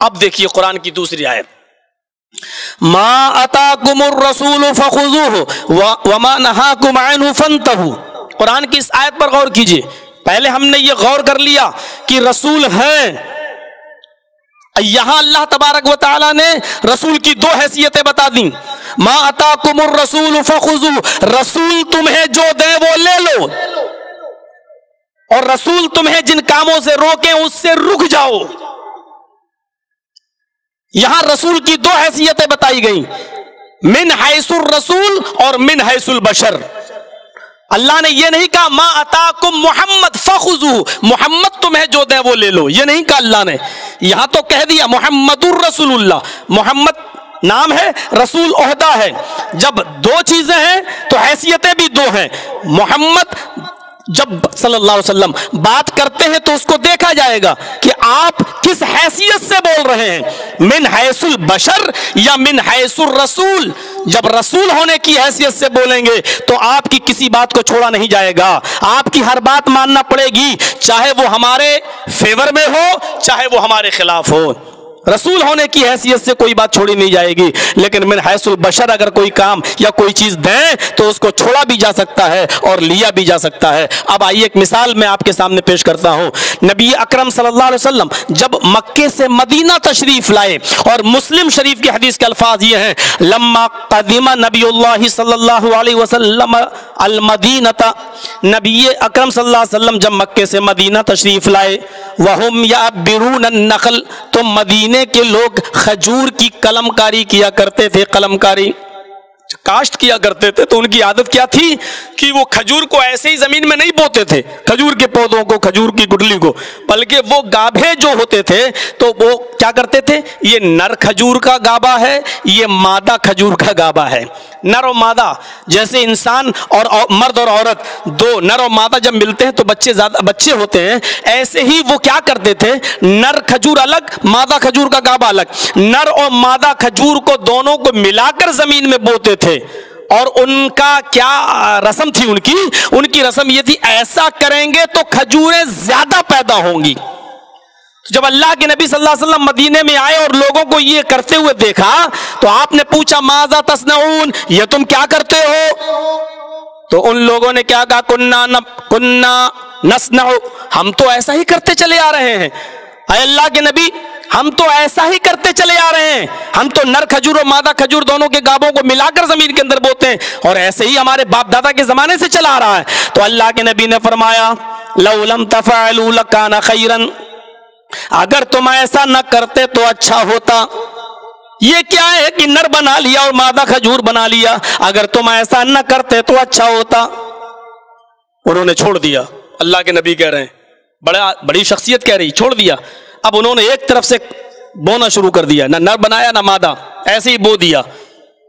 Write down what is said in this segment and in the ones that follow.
اب دیکھیے قرآن کی دوسری آیت، ما اتاکم الرسول فخذوہ وما نہاکم عنہ فانتہوا۔ قرآن کی اس آیت پر غور کیجئے۔ پہلے ہم نے یہ غور کر لیا کہ رسول ہیں، یہاں اللہ تبارک و تعالیٰ نے رسول کی دو حیثیتیں بتا دیں، ما اتاکم الرسول فخذوہ، رسول تمہیں جو دے وہ لے لو، اور رسول تمہیں جن کاموں سے روکیں اس سے رک جاؤ۔ یہاں رسول کی دو حیثیتیں بتائی گئیں، من حیث الرسول اور من حیث البشر۔ اللہ نے یہ نہیں کہا ما اتاکم محمد فخذوہ، محمد تمہیں جو دے وہ لے لو، یہ نہیں کہا اللہ نے، یہاں تو کہہ دیا محمد الرسول اللہ، محمد نام ہے، رسول عہدہ ہے۔ جب دو چیزیں ہیں تو حیثیتیں بھی دو ہیں۔ محمد جب صلی اللہ علیہ وسلم بات کرتے ہیں تو اس کو دیکھا جائے گا کہ آپ کس حیثیت سے بول رہے ہیں، من حیث البشر یا من حیث الرسول۔ جب رسول ہونے کی حیثیت سے بولیں گے تو آپ کی کسی بات کو چھوڑا نہیں جائے گا، آپ کی ہر بات ماننا پڑے گی، چاہے وہ ہمارے فیور میں ہو چاہے وہ ہمارے خلاف ہو۔ رسول ہونے کی حیثیت سے کوئی بات چھوڑی نہیں جائے گی، لیکن من حیث البشر اگر کوئی کام یا کوئی چیز دیں تو اس کو چھوڑا بھی جا سکتا ہے اور لیا بھی جا سکتا ہے۔ اب آئیے ایک مثال میں آپ کے سامنے پیش کرتا ہوں۔ نبی اکرم صلی اللہ علیہ وسلم جب مکے سے مدینہ تشریف لائے، اور مسلم شریف کی حدیث کے الفاظ یہ ہیں، لما قدم نبی اللہ صلی اللہ علیہ وسلم المدینہ، نبی اکرم صلی اللہ علیہ وسلم جب مکے سے مدینہ تشریف لائے، وہم یعبرون النخل، تو مدینے کے لوگ کھجور کی قلم کاری کیا کرتے تھے، قلم کاری کاشت کیا کرتے تھے۔ تو ان کی عادت کیا تھی کہ وہ کھجور کو ایسے ہی زمین میں نہیں بوتے تھے، کھجور کے پودوں کو، کھجور کی گٹلی کو، بلکہ وہ گابھے جو ہوتے تھے تو وہ کیا کرتے تھے، یہ نر کھجور کا گابا ہے، یہ مادہ کھجور کا گابا ہے۔ نر و مادہ، جیسے انسان اور مرد اور عورت دو نر و مادہ جب ملتے ہیں تو بچے ہوتے ہیں، ایسے ہی وہ کیا کرتے تھے، نر کھجور الگ، مادہ کھجور کا گابا الگ، نر اور مادہ کھجور کو دونوں کو ملا کر زمین میں بوتے تھے۔ اور ان کا کیا رسم تھی، ان کی رسم یہ تھی، ایسا کریں گے تو کھجوریں زیادہ پیدا ہوں گی۔ جب اللہ کے نبی صلی اللہ علیہ وسلم مدینے میں آئے اور لوگوں کو یہ کرتے ہوئے دیکھا تو آپ نے پوچھا ماذا تصنعون، یہ تم کیا کرتے ہو؟ تو ان لوگوں نے کیا کہا، کننا نصنع، ہم تو ایسا ہی کرتے چلے آ رہے ہیں۔ اے اللہ کے نبی، ہم تو ایسا ہی کرتے چلے آ رہے ہیں، ہم تو نر کھجور اور مادہ کھجور دونوں کے گابوں کو ملا کر زمین کے اندر بوتے ہیں، اور ایسے ہی ہمارے باپ دادا کے زمانے سے چلا آ رہا ہے۔ تو اللہ کے نبی نے فرمایا لو لم تفعلوا لکان خیرا، اگر تم ایسا نہ کرتے تو اچھا ہوتا۔ یہ کیا ہے کہ نر بنا لیا اور مادہ کھجور بنا لیا، اگر تم ایسا نہ کرتے تو اچھا ہوتا۔ انہوں نے چھوڑ دیا، اللہ کے نبی کہہ رہے ہیں، بڑی شخصیت کہہ رہی، چھوڑ دیا۔ اب انہوں نے ایک طرف سے بونا شروع کر دیا، نہ نر بنایا نہ مادہ، ایسے ہی بو دیا۔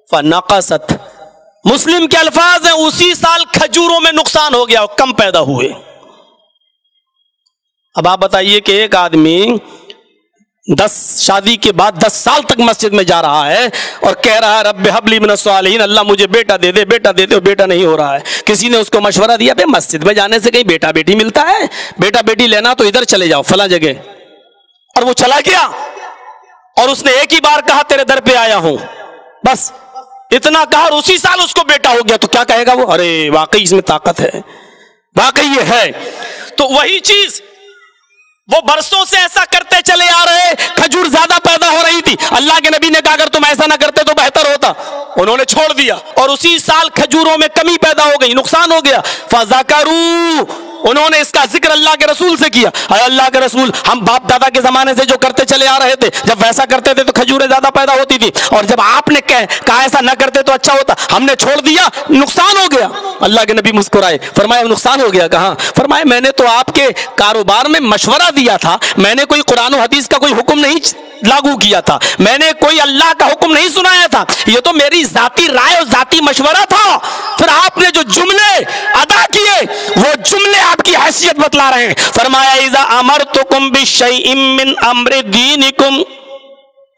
فنقصت، مسلم کے الفاظ ہیں، اسی سال کھجوروں میں نقصان ہو گیا، کم پیدا ہوئے۔ اب آپ بتائیے کہ ایک آدمی شادی کے بعد 10 سال تک مسجد میں جا رہا ہے اور کہہ رہا ہے رب ہب لی من الصالحین، اللہ مجھے بیٹا دے دے، بیٹا دے دے، اور بیٹا نہیں ہو رہا ہے۔ کسی نے اس کو مشورہ دیا، بے مسجد میں جانے سے کہیں بیٹا بیٹی ملتا ہے، بیٹا بیٹی لینا تو ادھر چلے جاؤ فلاں جگہ، اور وہ چلا گیا اور اس نے ایک ہی بار کہا تیرے در پہ آیا ہوں، بس اتنا کہا، اور اسی سال اس کو بیٹا ہو گیا۔ تو کیا کہے گا وہ، ارے واقعی اس میں طاقت ہے، واقعی یہ ہے۔ تو وہی چیز وہ برسوں سے ایسا کرتے چلے آ رہے، کھجور زیادہ پیدا ہو رہی تھی، اللہ کے نبی نے کہا اگر تم ایسا نہ کرتے تو بہتر ہوتا، انہوں نے چھوڑ دیا، اور اسی سال کھجوروں میں کمی پیدا ہو گئی، نقصان ہو گیا۔ فذکروا، انہوں نے اس کا ذکر اللہ کے رسول سے کیا، اے اللہ کے رسول، ہم باپ دادا کے زمانے سے جو کرتے چلے آ رہے تھے، جب ویسا کرتے تھے تو کھجوریں زیادہ پیدا ہوتی تھی، اور جب آپ نے کہا ایسا نہ کرتے تو اچھا ہوتا، ہم نے چھوڑ دیا، نقصان ہو گیا۔ اللہ کے نبی مسکرائے، فرمایا نقصان ہو گیا کہاں؟ فرمایا میں نے تو آپ کے کاروبار میں مشورہ دیا تھا، میں نے کوئی قرآن و حدیث کا کوئی حکم نہیں لاگو کیا تھا، میں نے کوئی اللہ کا حکم نہیں سنایا تھا، یہ تو میری ذاتی رائے اور ذاتی مشورہ تھا۔ پھر آپ نے جو جملے ادا کیے وہ جملے آپ کی حیثیت بتلا رہے ہیں۔ فرمایا اذا امرتکم بشیء من امر دینکم